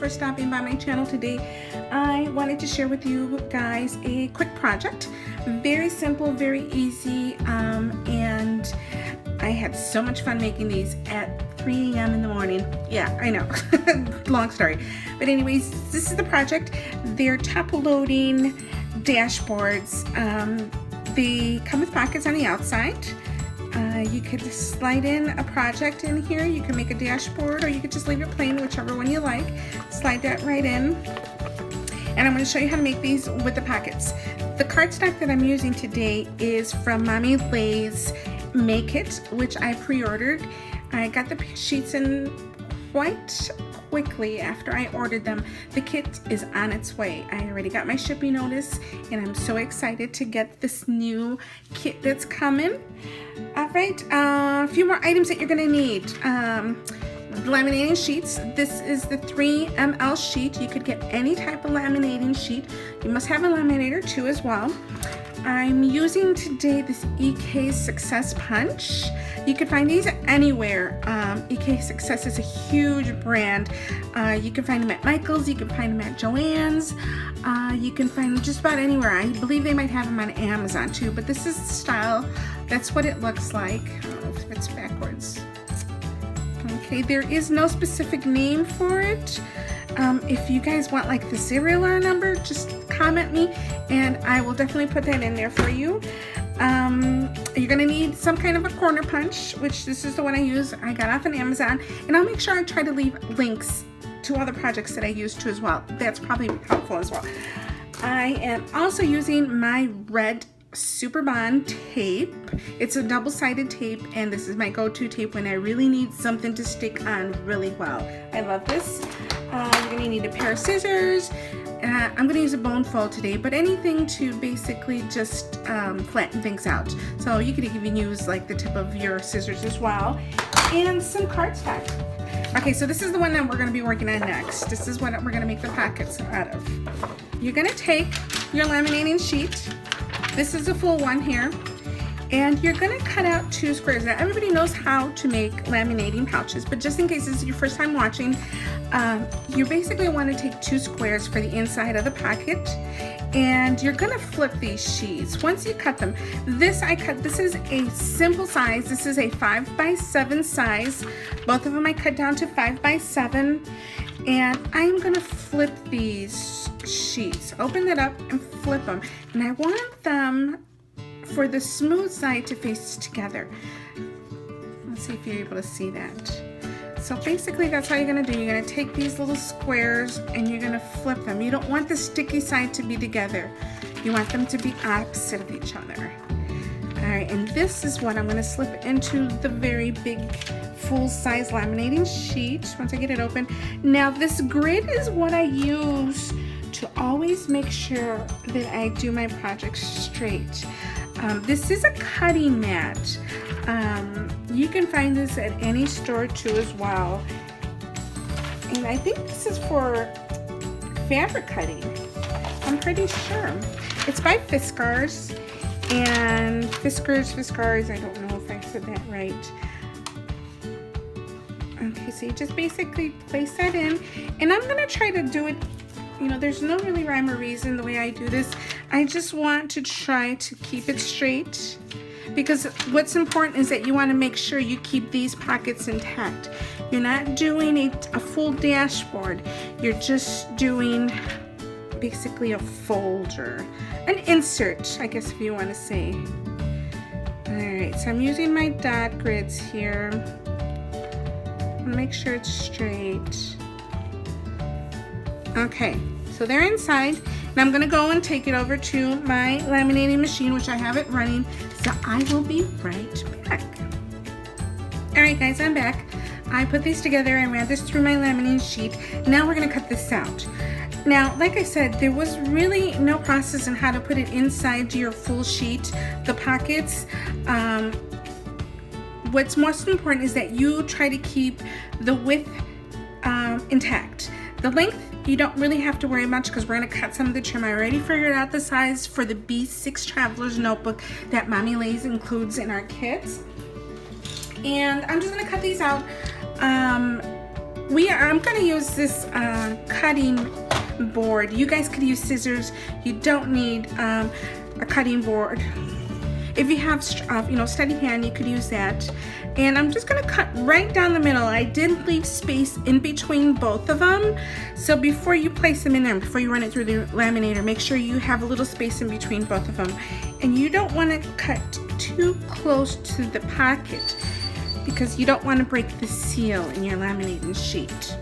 for stopping by my channel today. I wanted to share with you guys a quick project. Very simple, very easy, and I had so much fun making these at 3 a.m. in the morning. Yeah, I know. Long story. But anyways, this is the project. They're top loading dashboards. They come with pockets on the outside. You could slide in a project in here. You can make a dashboard, or you could just leave it plain, whichever one you like. Slide that right in. And I'm going to show you how to make these with the pockets. The cardstock that I'm using today is from Mommy Lay's Make It, which I pre-ordered. I got the sheets in quite quickly after I ordered them. The kit is on its way. I already got my shipping notice, and I'm so excited to get this new kit that's coming. All right, a few more items that you're gonna need. Laminating sheets. This is the 3 ml sheet. You could get any type of laminating sheet. You must have a laminator too as well. I'm using today this EK Success Punch. You can find these anywhere. EK Success is a huge brand. You can find them at Michael's, you can find them at Joann's, you can find them just about anywhere. I believe they might have them on Amazon too, but this is the style. That's what it looks like. I don't know if it's backwards. Okay, there is no specific name for it. If you guys want like the serial number, just comment me and I will definitely put that in there for you. You're gonna need some kind of a corner punch, which this is the one I use. I got off on Amazon, and I'll make sure I try to leave links to other projects that I use too as well. That's probably helpful as well. I am also using my red Super Bond tape. It's a double-sided tape, and this is my go-to tape when I really need something to stick on really well. I love this. You're gonna need a pair of scissors. I'm gonna use a bone fold today, but anything to basically just flatten things out. So you could even use like the tip of your scissors as well, and some cardstock. Okay, so this is the one that we're gonna be working on next. This is what we're gonna make the pockets out of. You're gonna take your laminating sheet. This is a full one here, and you're gonna cut out 2 squares. Now everybody knows how to make laminating pouches, but just in case this is your first time watching, you basically want to take 2 squares for the inside of the pocket, and you're gonna flip these sheets. Once you cut them, this is a simple size. This is a 5x7 size. Both of them I cut down to 5x7, and I'm gonna flip these sheets. Open it up and flip them, and I want them for the smooth side to face together. Let's see if you're able to see that. So basically that's how you're gonna do. You're gonna take these little squares and you're gonna flip them. You don't want the sticky side to be together. You want them to be opposite of each other. All right, and this is what I'm gonna slip into the very big full-size laminating sheet once I get it open. Now this grid is what I use to always make sure that I do my projects straight. This is a cutting mat. You can find this at any store too as well. And I think this is for fabric cutting. I'm pretty sure. It's by Fiskars. And Fiskars, I don't know if I said that right. Okay, so you just basically place that in. And I'm gonna try to do it, you know, there's no really rhyme or reason the way I do this. I just want to try to keep it straight, because what's important is that you want to make sure you keep these pockets intact. You're not doing a full dashboard. You're just doing basically a folder, an insert, I guess if you want to say. All right, so I'm using my dot grids here. I'm gonna make sure it's straight. Okay, so they're inside, and I'm gonna go and take it over to my laminating machine, which I have it running, so I will be right back. All right guys, I'm back. I put these together, I ran this through my laminating sheet. Now we're gonna cut this out. Now, like I said, there was really no process in how to put it inside your full sheet, the pockets. What's most important is that you try to keep the width intact. The length, you don't really have to worry much because we're going to cut some of the trim. I already figured out the size for the B6 Traveler's Notebook that Mommy Lay's includes in our kits. And I'm just going to cut these out. I'm going to use this cutting board. You guys could use scissors. You don't need a cutting board. If you have steady hand, you could use that. And I'm just going to cut right down the middle. I did leave space in between both of them. So before you place them in there, before you run it through the laminator, make sure you have a little space in between both of them. And you don't want to cut too close to the pocket because you don't want to break the seal in your laminating sheet.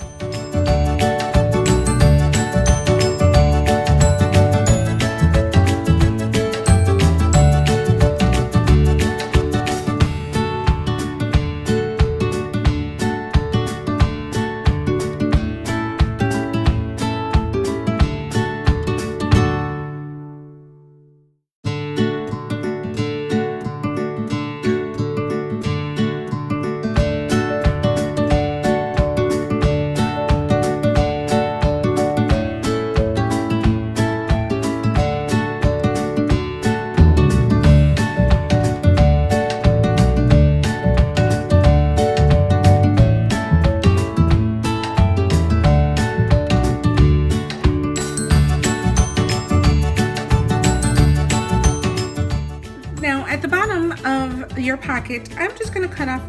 At the bottom of your pocket, I'm just going to cut off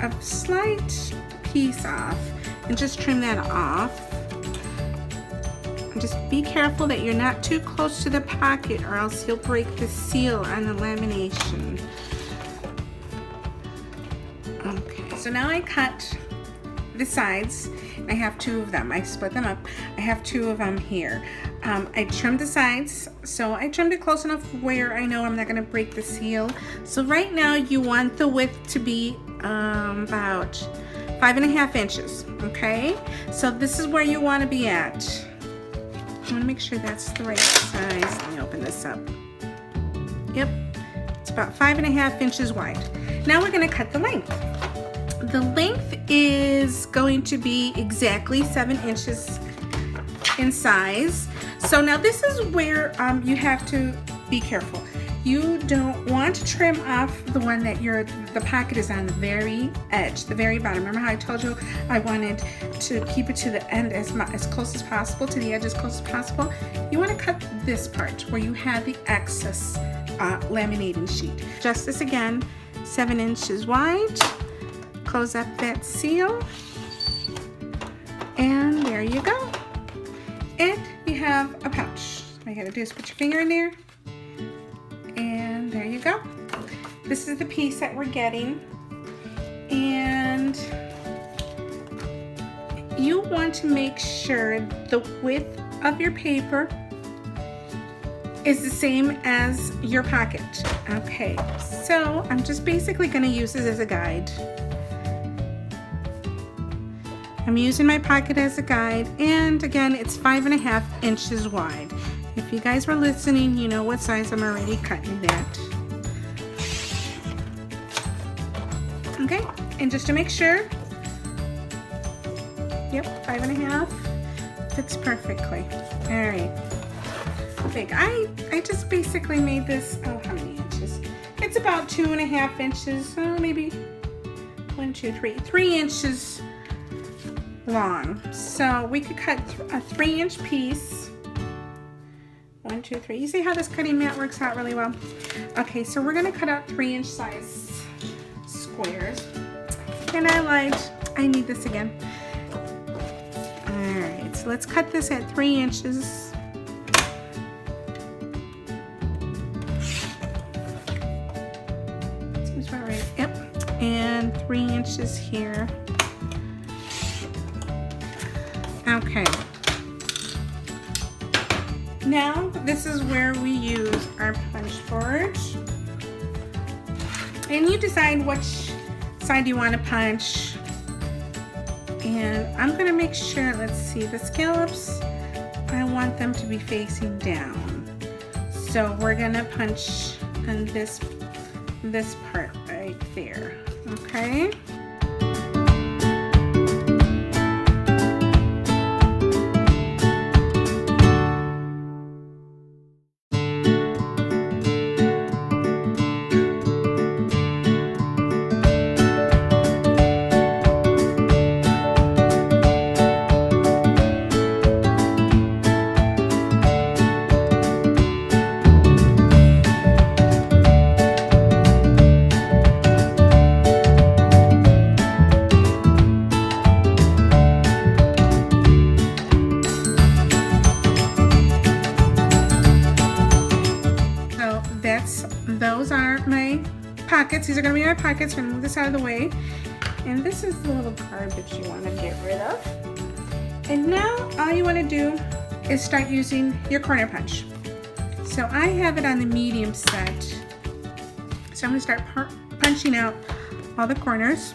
a slight piece off and just trim that off. And just be careful that you're not too close to the pocket or else you'll break the seal on the lamination. Okay, so now I cut the sides. I have two of them. I split them up. I have two of them here. I trimmed the sides, so I trimmed it close enough where I know I'm not going to break the seal. So right now you want the width to be about 5.5 inches. Okay, so this is where you want to be at. I want to make sure that's the right size. Let me open this up. Yep, it's about 5.5 inches wide. Now we're going to cut the length. The length is going to be exactly 7 inches in size. So now this is where you have to be careful. You don't want to trim off the one that the pocket is on the very edge, the very bottom. Remember how I told you I wanted to keep it to the end as close as possible, to the edge as close as possible? You want to cut this part where you have the excess laminating sheet. Adjust this again, 7 inches wide. Close up that seal, and there you go. And you have a pouch. All you gotta do is put your finger in there, and there you go. This is the piece that we're getting, and you want to make sure the width of your paper is the same as your pocket. Okay, so I'm just basically gonna use this as a guide. I'm using my pocket as a guide, and again, it's 5.5 inches wide. If you guys were listening, you know what size I'm already cutting that. Okay, and just to make sure, yep, 5.5 fits perfectly. All right, big. I just basically made this, oh, how many inches? It's about 2.5 inches, maybe 1, 2, 3, 3 inches long. So we could cut a 3-inch piece. 1, 2, 3. You see how this cutting mat works out really well? Okay, so we're gonna cut out 3-inch size squares. And I need this again. All right, so let's cut this at 3 inches. Seems about right. Yep, and 3 inches here. Okay, now this is where we use our punch board, and you decide which side you want to punch. And I'm going to make sure, let's see, the scallops, I want them to be facing down, so we're going to punch on this part right there. Okay. my pockets. These are going to be my pockets. I'm going to move this out of the way. And this is the little garbage you want to get rid of. And now all you want to do is start using your corner punch. So I have it on the medium set. So I'm going to start punching out all the corners.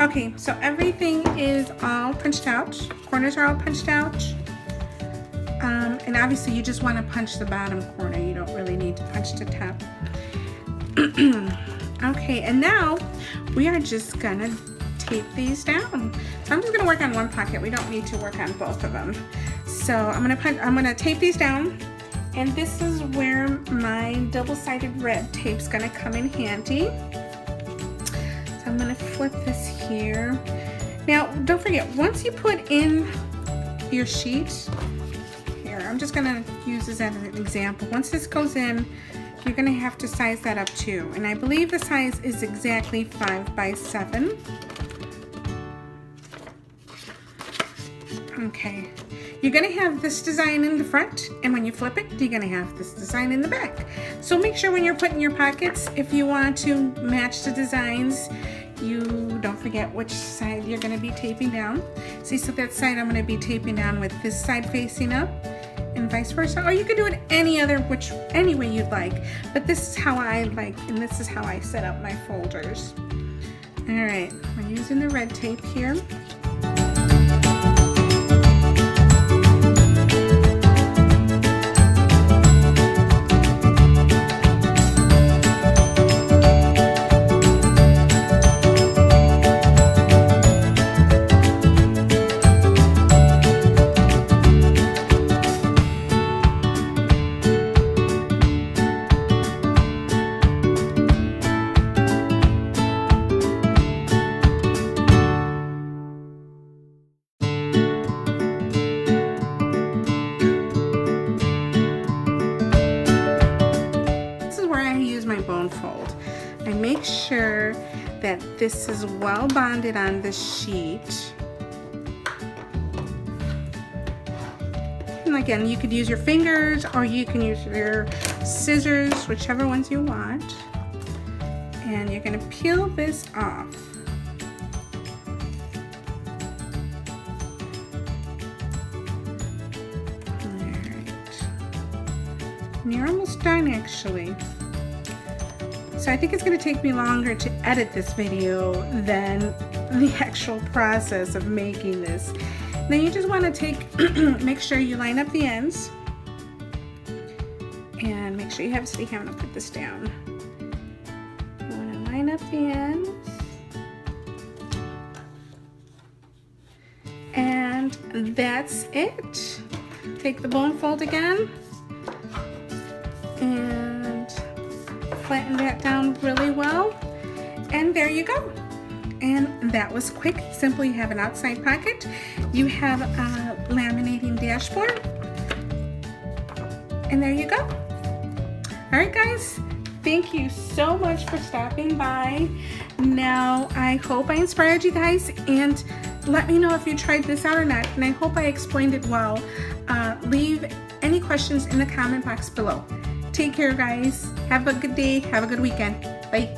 Okay, so everything is all punched out. Corners are all punched out. And obviously you just want to punch the bottom corner. You don't really need to punch the top. Okay, and now we are just gonna tape these down. So I'm just gonna work on one pocket. We don't need to work on both of them. So I'm gonna tape these down, and this is where my double-sided red tape's gonna come in handy. So I'm gonna flip this here. Now, don't forget, once you put in your sheet, here, I'm just gonna use this as an example. Once this goes in, you're gonna have to size that up too. And I believe the size is exactly 5 by 7. Okay. You're gonna have this design in the front, and when you flip it, you're gonna have this design in the back. So make sure when you're putting your pockets, if you want to match the designs, you don't forget which side you're gonna be taping down. See, so that side I'm gonna be taping down with this side facing up, and vice versa. Or you could do it any way you'd like. But this is how I like, and this is how I set up my folders. All right, we're using the red tape here. Fold. I make sure that this is well bonded on the sheet. And again, you could use your fingers or you can use your scissors, whichever ones you want. And you're going to peel this off. Alright. And you're almost done actually. So I think it's going to take me longer to edit this video than the actual process of making this. Then you just want to make sure you line up the ends, and make sure you have a sticky hammer to put this down. You want to line up the ends, and that's it. Take the bone fold again, and flatten that down really well, and there you go. And that was quick, simple. You have an outside pocket, you have a laminating dashboard, and there you go. All right guys, thank you so much for stopping by. Now I hope I inspired you guys, and let me know if you tried this out or not, and I hope I explained it well. Leave any questions in the comment box below. Take care guys. Have a good day. Have a good weekend. Bye.